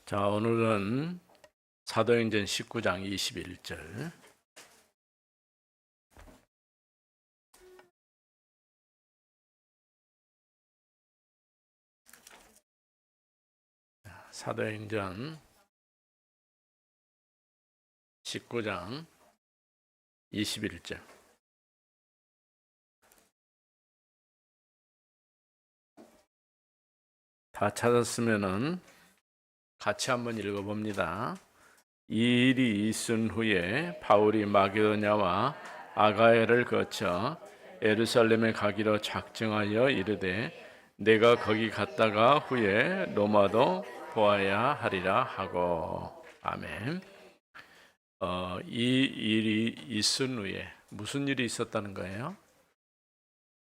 자, 오늘은 사도행전 19장 21절. 사도행전 19장 21절. 다 찾았으면은 같이 한번 읽어봅니다. 이 일이 있은 후에 바울이 마게도냐와 아가야를 거쳐 예루살렘에 가기로 작정하여 이르되 내가 거기 갔다가 후에 로마도 보아야 하리라 하고. 아멘. 이 일이 있은 후에 무슨 일이 있었다는 거예요?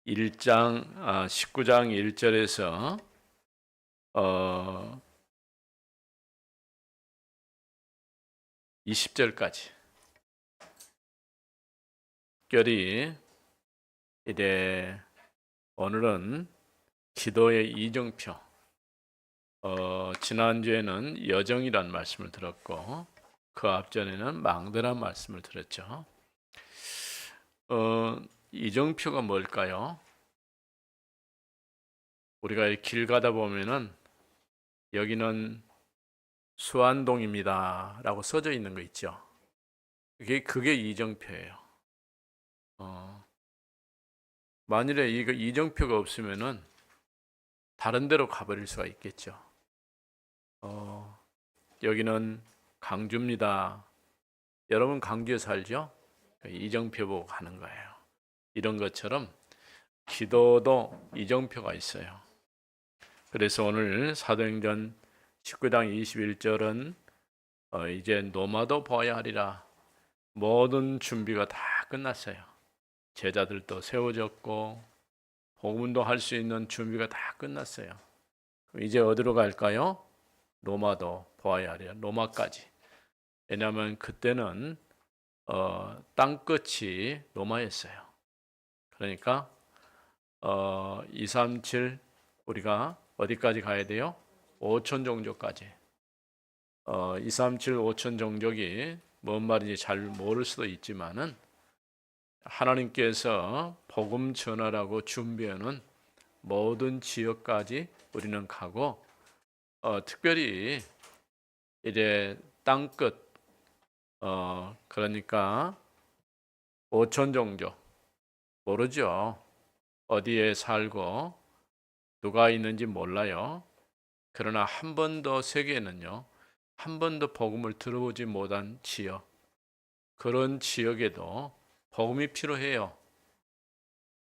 19장 1절에서 20절까지 특별히 이제 오늘은 기도의 이정표. 지난주에는 여정이란 말씀을 들었고 그 앞전에는 망대란 말씀을 들었죠. 이정표가 뭘까요? 우리가 길 가다 보면은 여기는 수안동입니다 라고 써져 있는 거 있죠. 그게 이정표예요. 만일에 이거 이정표가 없으면은 다른 데로 가버릴 수가 있겠죠. 여기는 강주입니다. 여러분 강주에 살죠? 이정표 보고 가는 거예요. 이런 것처럼 기도도 이정표가 있어요. 그래서 오늘 사도행전 19장 21절은 이제 노마도 보아야 하리라. 모든 준비가 다 끝났어요. 제자들도 세워졌고 복음도 할 수 있는 준비가 다 끝났어요. 이제 어디로 갈까요? 로마도 보아야 하리라. 로마까지. 왜냐하면 그때는 땅끝이 로마였어요. 그러니까 237 우리가 어디까지 가야 돼요? 5천 종족까지. 237 5천 종족이 뭔 말인지 잘 모를 수도 있지만은 하나님께서 복음 전하라고 준비하는 모든 지역까지 우리는 가고 특별히 이제 땅끝 그러니까 5천 종족 모르죠. 어디에 살고 누가 있는지 몰라요. 그러나 한 번도 세계에는요. 한 번도 복음을 들어보지 못한 지역 그런 지역에도 복음이 필요해요.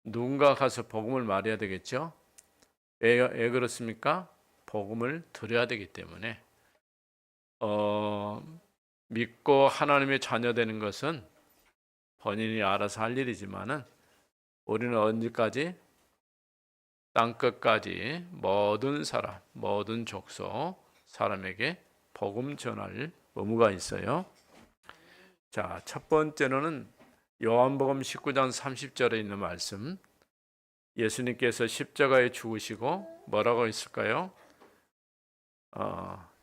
누군가 가서 복음을 말해야 되겠죠? 왜 그렇습니까? 복음을 들어야 되기 때문에 믿고 하나님의 자녀 되는 것은 본인이 알아서 할 일이지만은 우리는 언제까지? 땅끝까지 모든 사람, 모든 족속 사람에게 복음 전할 의무가 있어요. 자, 첫 번째로는 요한복음 19장 30절에 있는 말씀. 예수님께서 십자가에 죽으시고 뭐라고 했을까요?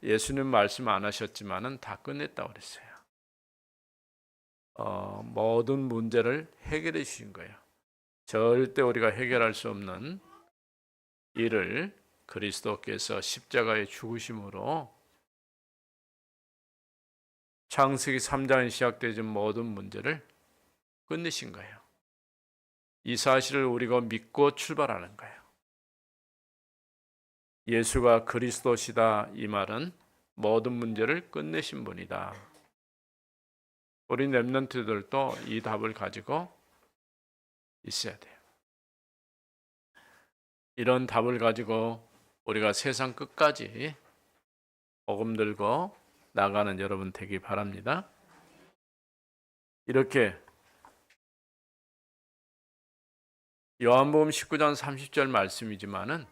예수님 말씀 안 하셨지만은 다 끝냈다고 그랬어요. 모든 문제를 해결해 주신 거예요. 절대 우리가 해결할 수 없는 일을 그리스도께서 십자가에 죽으심으로 창세기 3장에 시작되는 모든 문제를 끝내신 거예요. 이 사실을 우리가 믿고 출발하는 거예요. 예수가 그리스도시다 이 말은 모든 문제를 끝내신 분이다. 우리 렘넌트들도 이 답을 가지고 있어야 돼요. 이런 답을 가지고 우리가 세상 끝까지 복음 들고 나가는 여러분 되기 바랍니다. 이렇게 요한복음 19장 30절 말씀이지만은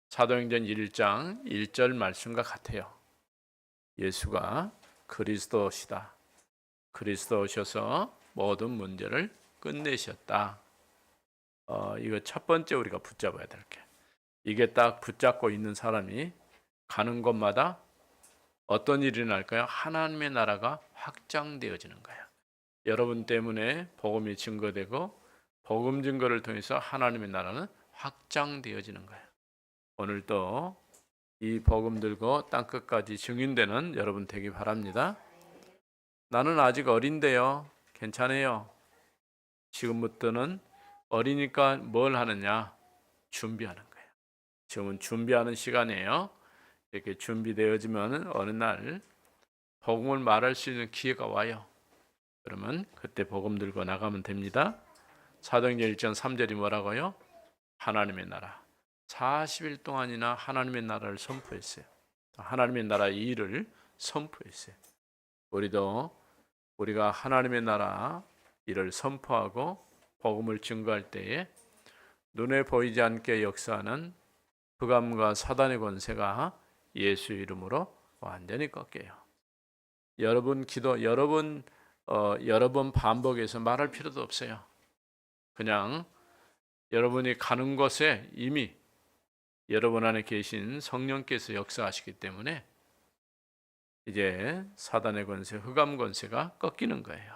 사도행전 1장 1절 말씀과 같아요. 예수가 그리스도시다. 그리스도 오셔서 모든 문제를 끝내셨다. 이거 첫 번째 우리가 붙잡아야 될 게. 이게 딱 붙잡고 있는 사람이 가는 곳마다 어떤 일이 날까요? 하나님의 나라가 확장되어지는 거예요. 여러분 때문에 복음이 증거되고 복음 증거를 통해서 하나님의 나라는 확장되어지는 거예요. 오늘도 이 복음 들고 땅끝까지 증인되는 여러분 되기 바랍니다. 나는 아직 어린데요. 괜찮아요. 지금부터는 어리니까 뭘 하느냐? 준비하는 거예요. 지금은 준비하는 시간이에요. 이렇게 준비되어지면 어느 날 복음을 말할 수 있는 기회가 와요. 그러면 그때 복음 들고 나가면 됩니다. 사도행전 1장 3절이 뭐라고요? 하나님의 나라. 40일 동안이나 하나님의 나라를 선포했어요. 하나님의 나라의 일을 선포했어요. 우리가 하나님의 나라 일을 선포하고 복음을 증거할 때에 눈에 보이지 않게 역사하는 흑암과 사단의 권세가 예수의 이름으로 완전히 꺾여요. 여러 번 반복해서 말할 필요도 없어요. 그냥 여러분이 가는 곳에 이미 여러분 안에 계신 성령께서 역사하시기 때문에 이제 사단의 권세, 흑암 권세가 꺾이는 거예요.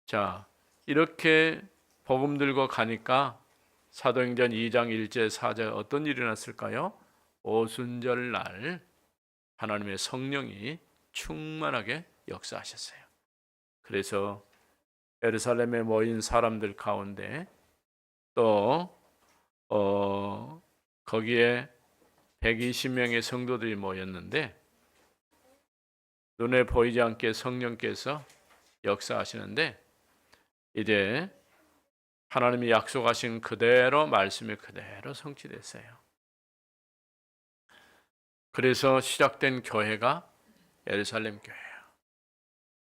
자, 이렇게 복음 들고 가니까 사도행전 2장 1절 4절 어떤 일이 났을까요? 오순절 날 하나님의 성령이 충만하게 역사하셨어요. 그래서 예루살렘에 모인 사람들 가운데 또 거기에 120명의 성도들이 모였는데 눈에 보이지 않게 성령께서 역사하시는데 이제 하나님이 약속하신 그대로 말씀이 그대로 성취됐어요. 그래서 시작된 교회가 예루살렘 교회예요.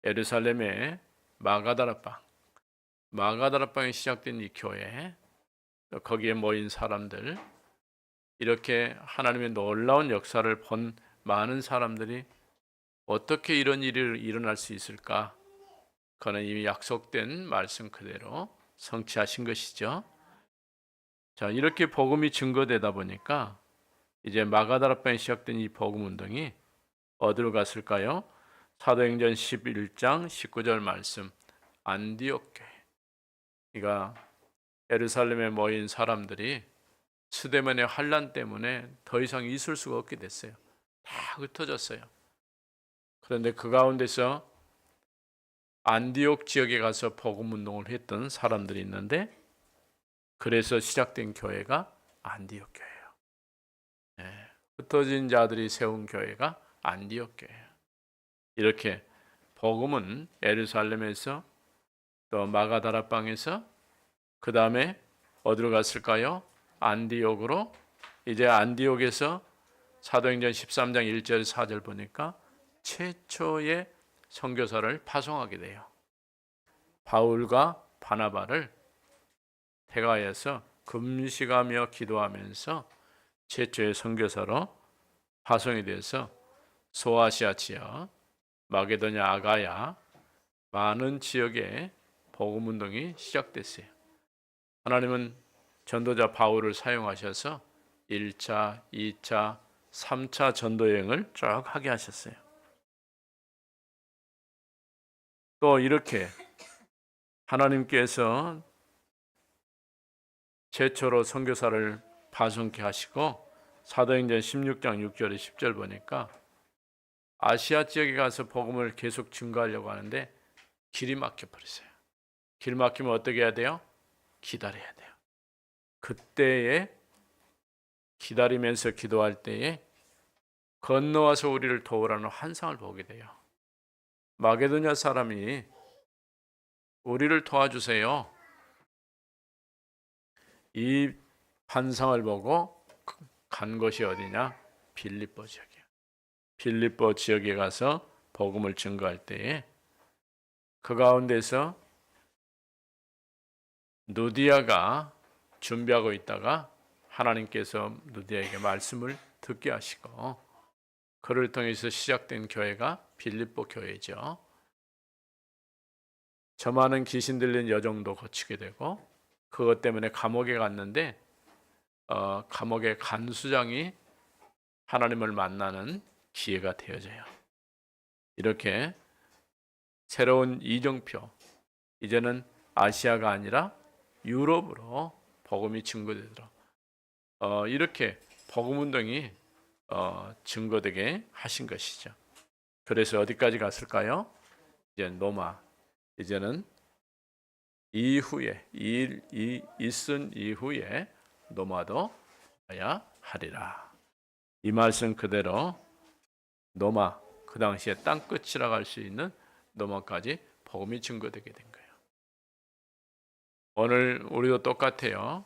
예루살렘의 마가다라방에 시작된 이 교회, 거기에 모인 사람들, 이렇게 하나님의 놀라운 역사를 본 많은 사람들이 어떻게 이런 일이 일어날 수 있을까? 그는 이미 약속된 말씀 그대로 성취하신 것이죠. 자, 이렇게 복음이 증거되다 보니까 이제 마가다라방에 시작된 이 복음 운동이 어디로 갔을까요? 사도행전 11장 19절 말씀, 안디옥 교회. 그러니까 예루살렘에 모인 사람들이 스데반의 환란 때문에 더 이상 있을 수가 없게 됐어요. 다 흩어졌어요. 그런데 그 가운데서 안디옥 지역에 가서 복음 운동을 했던 사람들이 있는데 그래서 시작된 교회가 안디옥 교회예요. 네. 흩어진 자들이 세운 교회가 안디옥 교회예요. 이렇게 복음은 예루살렘에서 또 마가다라방에서 그 다음에 어디로 갔을까요? 안디옥으로. 이제 안디옥에서 사도행전 13장 1절 4절 보니까 최초의 선교사를 파송하게 돼요. 바울과 바나바를 태가에서 금식하며 기도하면서 최초의 선교사로 파송이 돼서 소아시아 지역, 마게도냐, 아가야 많은 지역에 복음 운동이 시작됐어요. 하나님은 전도자 바울을 사용하셔서 1차, 2차, 3차 전도 여행을 쭉 하게 하셨어요. 또 이렇게 하나님께서 최초로 선교사를 파송케 하시고 사도행전 16장 6절에 10절 보니까 아시아 지역에 가서 복음을 계속 증거하려고 하는데 길이 막혀 버렸어요. 길 막히면 어떻게 해야 돼요? 기다려야 돼요. 그때에 기다리면서 기도할 때에 건너와서 우리를 도우라는 환상을 보게 돼요. 마게도냐 사람이 우리를 도와주세요. 이 환상을 보고 간 곳이 어디냐? 빌립보 지역이에요. 빌립보 지역에 가서 복음을 증거할 때에 그 가운데서 누디아가 준비하고 있다가 하나님께서 누디아에게 말씀을 듣게 하시고 그를 통해서 시작된 교회가 빌립보 교회죠. 저 많은 귀신 들린 여종도 고치게 되고 그것 때문에 감옥에 갔는데 감옥의 간수장이 하나님을 만나는 기회가 되어져요. 이렇게 새로운 이정표, 이제는 아시아가 아니라 유럽으로 복음이 증거되도록 이렇게 복음 운동이 증거되게 하신 것이죠. 그래서 어디까지 갔을까요? 이제 노마, 이제는 이후에 이쓴 이후에 노마도 해야 하리라. 이 말씀 그대로 노마, 그 당시에 땅끝이라고 할 수 있는 노마까지 복음이 증거되게 된 거예요. 오늘 우리도 똑같아요.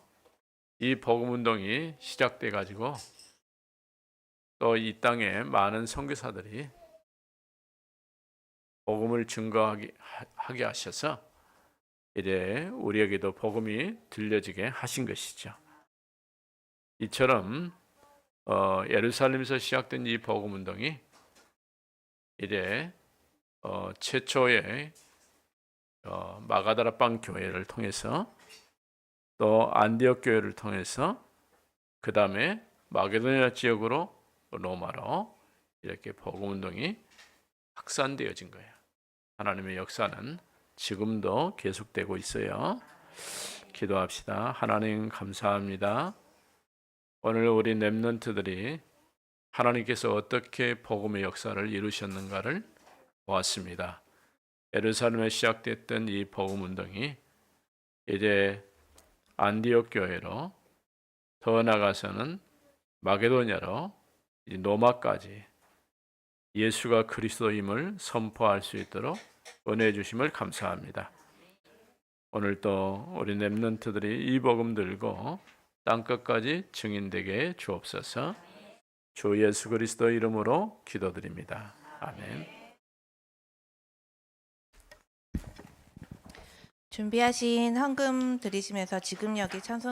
이 복음 운동이 시작돼 가지고 또 이 땅에 많은 선교사들이 복음을 증거하게 하셔서 이제 우리에게도 복음이 들려지게 하신 것이죠. 이처럼 예루살렘에서 시작된 이 복음 운동이 이제 최초의 마가다라방 교회를 통해서 또 안디옥 교회를 통해서 그 다음에 마게도니아 지역으로 로마로 이렇게 복음 운동이 확산되어진 거예요. 하나님의 역사는 지금도 계속되고 있어요. 기도합시다. 하나님 감사합니다. 오늘 우리 렘넌트들이 하나님께서 어떻게 복음의 역사를 이루셨는가를 보았습니다. 예루살렘에 시작됐던 이 복음 운동이 이제 안디옥 교회로 더 나아가서는 마게도냐로 노마까지 예수가 그리스도임을 선포할 수 있도록 은혜 주심을 감사합니다. 오늘 또 우리 렘넌트들이 이 복음 들고 땅끝까지 증인되게 주옵소서. 주 예수 그리스도 이름으로 기도드립니다. 아멘. 준비하신 헌금 드리시면서 지금 여기 찬송